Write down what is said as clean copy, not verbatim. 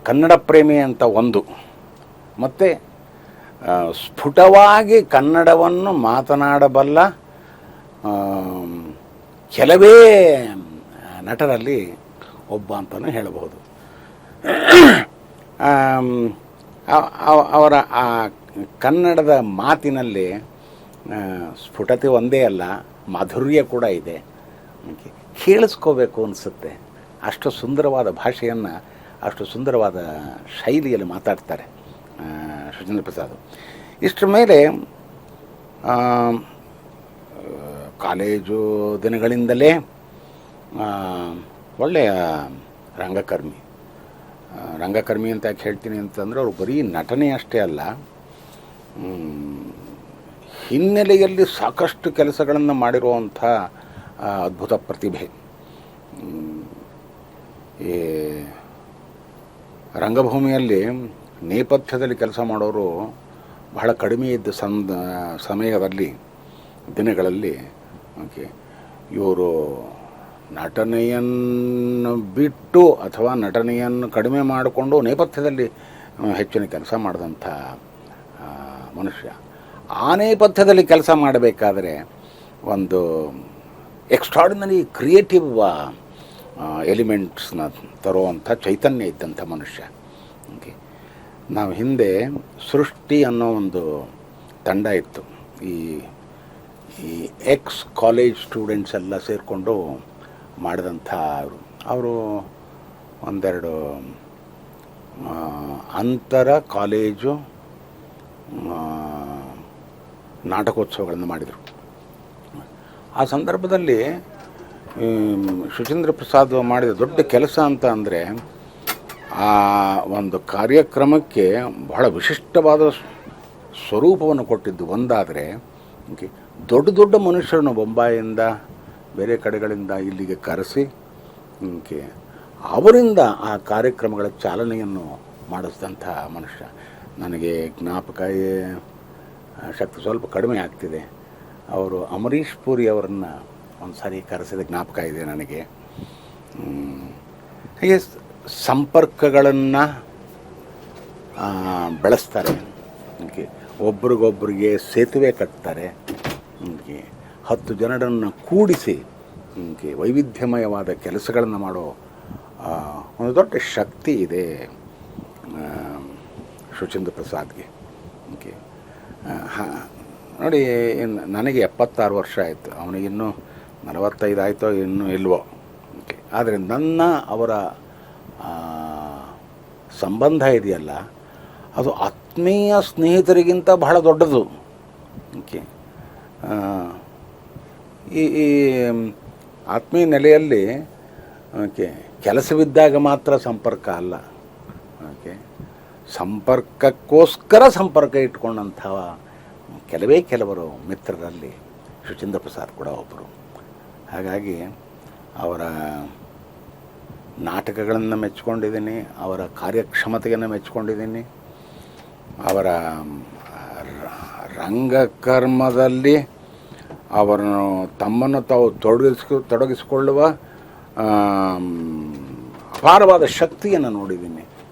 ಕನ್ನಡ ಪ್ರೇಮಿ ಅಂತ ಒಂದು, ಮತ್ತು ಸ್ಫುಟವಾಗಿ ಕನ್ನಡವನ್ನು ಮಾತನಾಡಬಲ್ಲ ಕೆಲವೇ ನಟರಲ್ಲಿ ಒಬ್ಬ ಅಂತಲೂ ಹೇಳಬಹುದು. ಅವರ ಆ ಕನ್ನಡದ ಮಾತಿನಲ್ಲಿ ಸ್ಫುಟತೆ ಒಂದೇ ಅಲ್ಲ, ಮಾಧುರ್ಯ ಕೂಡ ಇದೆ. ಕೇಳಿಸ್ಕೋಬೇಕು ಅನಿಸುತ್ತೆ. ಅಷ್ಟು ಸುಂದರವಾದ ಭಾಷೆಯನ್ನು ಅಷ್ಟು ಸುಂದರವಾದ ಶೈಲಿಯಲ್ಲಿ ಮಾತಾಡ್ತಾರೆ ಶಚೀಂದ್ರ ಪ್ರಸಾದ್. ಇಷ್ಟರ ಮೇಲೆ ಕಾಲೇಜು ದಿನಗಳಿಂದಲೇ ಒಳ್ಳೆಯ ರಂಗಕರ್ಮಿ ಅಂತ ಯಾಕೆ ಹೇಳ್ತೀನಿ ಅಂತಂದರೆ, ಅವರು ಬರೀ ನಟನೆ ಅಷ್ಟೇ ಅಲ್ಲ, ಹಿನ್ನೆಲೆಯಲ್ಲಿ ಸಾಕಷ್ಟು ಕೆಲಸಗಳನ್ನು ಮಾಡಿರುವಂಥ ಅದ್ಭುತ ಪ್ರತಿಭೆ. ಈ ರಂಗಭೂಮಿಯಲ್ಲಿ ನೇಪಥ್ಯದಲ್ಲಿ ಕೆಲಸ ಮಾಡೋರು ಬಹಳ ಕಡಿಮೆ ಇದ್ದ ಸಮಯದಲ್ಲಿ ದಿನಗಳಲ್ಲಿ ಇವರು ನಟನೆಯನ್ನು ಬಿಟ್ಟು ಅಥವಾ ನಟನೆಯನ್ನು ಕಡಿಮೆ ಮಾಡಿಕೊಂಡು ನೇಪಥ್ಯದಲ್ಲಿ ಹೆಚ್ಚಿನ ಕೆಲಸ ಮಾಡಿದಂಥ ಮನುಷ್ಯ. ಆ ನೇಪಥ್ಯದಲ್ಲಿ ಕೆಲಸ ಮಾಡಬೇಕಾದ್ರೆ ಒಂದು ಎಕ್ಸ್ಟ್ರಾರ್ಡಿನರಿ ಕ್ರಿಯೇಟಿವ್ ಎಲಿಮೆಂಟ್ಸ್ನ ತರುವಂಥ ಚೈತನ್ಯ ಇದ್ದಂಥ ಮನುಷ್ಯ. ನಾವು ಹಿಂದೆ ಸೃಷ್ಟಿ ಅನ್ನೋ ಒಂದು ತಂಡ ಇತ್ತು. ಈ ಎಕ್ಸ್ ಕಾಲೇಜ್ ಸ್ಟೂಡೆಂಟ್ಸ್ ಎಲ್ಲ ಸೇರಿಕೊಂಡು ಮಾಡಿದಂಥ ಅವರು ಒಂದೆರಡು ಅಂತರ ಕಾಲೇಜು ನಾಟಕೋತ್ಸವಗಳನ್ನು ಮಾಡಿದರು. ಆ ಸಂದರ್ಭದಲ್ಲಿ ಶಚೀಂದ್ರ ಪ್ರಸಾದ್ ಮಾಡಿದ ದೊಡ್ಡ ಕೆಲಸ ಅಂತ ಅಂದರೆ, ಆ ಒಂದು ಕಾರ್ಯಕ್ರಮಕ್ಕೆ ಬಹಳ ವಿಶಿಷ್ಟವಾದ ಸ್ವರೂಪವನ್ನು ಕೊಟ್ಟಿದ್ದು ಒಂದಾದರೆ, ದೊಡ್ಡ ದೊಡ್ಡ ಮನುಷ್ಯರನ್ನು ಬೊಂಬಾಯಿಯಿಂದ ಬೇರೆ ಕಡೆಗಳಿಂದ ಇಲ್ಲಿಗೆ ಕರೆಸಿ ಅವರಿಂದ ಆ ಕಾರ್ಯಕ್ರಮಗಳ ಚಾಲನೆಯನ್ನು ಮಾಡಿಸಿದಂಥ ಮನುಷ್ಯ. ನನಗೆ ಜ್ಞಾಪಕ ಶಕ್ತಿ ಸ್ವಲ್ಪ ಕಡಿಮೆ ಆಗ್ತಿದೆ. ಅವರು ಅಮರೀಶ್ ಪುರಿ ಅವರನ್ನು ಒಂದು ಸಾರಿ ಕರೆಸಿದ ಜ್ಞಾಪಕ ಇದೆ ನನಗೆ. ಹಾಗೆ ಸಂಪರ್ಕಗಳನ್ನು ಬೆಳೆಸ್ತಾರೆ, ಒಬ್ರಿಗೊಬ್ಬರಿಗೆ ಸೇತುವೆ ಕಟ್ತಾರೆ, 10 ಜನರನ್ನು ಕೂಡಿಸಿ ವೈವಿಧ್ಯಮಯವಾದ ಕೆಲಸಗಳನ್ನು ಮಾಡೋ ಒಂದು ದೊಡ್ಡ ಶಕ್ತಿ ಇದೆ ಶಚೀಂದ್ರ ಪ್ರಸಾದ್ಗೆ. ನೋಡಿ, ನನಗೆ 76 ವರ್ಷ ಆಯಿತು, ಅವನಿಗಿನ್ನೂ 45 ಆಯಿತೋ ಇನ್ನೂ ಇಲ್ವೋ. ಆದರೆ ಅವರ ಸಂಬಂಧ ಇದೆಯಲ್ಲ, ಅದು ಆತ್ಮೀಯ ಸ್ನೇಹಿತರಿಗಿಂತ ಬಹಳ ದೊಡ್ಡದು. ಈ ಆತ್ಮೀಯ ನೆಲೆಯಲ್ಲಿ ಕೆಲಸವಿದ್ದಾಗ ಮಾತ್ರ ಸಂಪರ್ಕ ಅಲ್ಲ, ಸಂಪರ್ಕಕ್ಕೋಸ್ಕರ ಸಂಪರ್ಕ ಇಟ್ಕೊಂಡಂಥ ಕೆಲವರು ಮಿತ್ರರಲ್ಲಿ ಶಚೀಂದ್ರ ಪ್ರಸಾದ್ ಕೂಡ ಒಬ್ಬರು. ಹಾಗಾಗಿ ಅವರ ನಾಟಕಗಳನ್ನು ಮೆಚ್ಕೊಂಡಿದ್ದೀನಿ, ಅವರ ಕಾರ್ಯಕ್ಷಮತೆಯನ್ನು ಮೆಚ್ಕೊಂಡಿದ್ದೀನಿ, ಅವರ ರಂಗಕರ್ಮದಲ್ಲಿ ಅವರನ್ನು ತಮ್ಮನ್ನು ತಾವು ತೊಡಗಿಸಿಕೊಳ್ಳುವ ಅಪಾರವಾದ ಶಕ್ತಿಯನ್ನು ನೋಡಿದ್ದೀನಿ.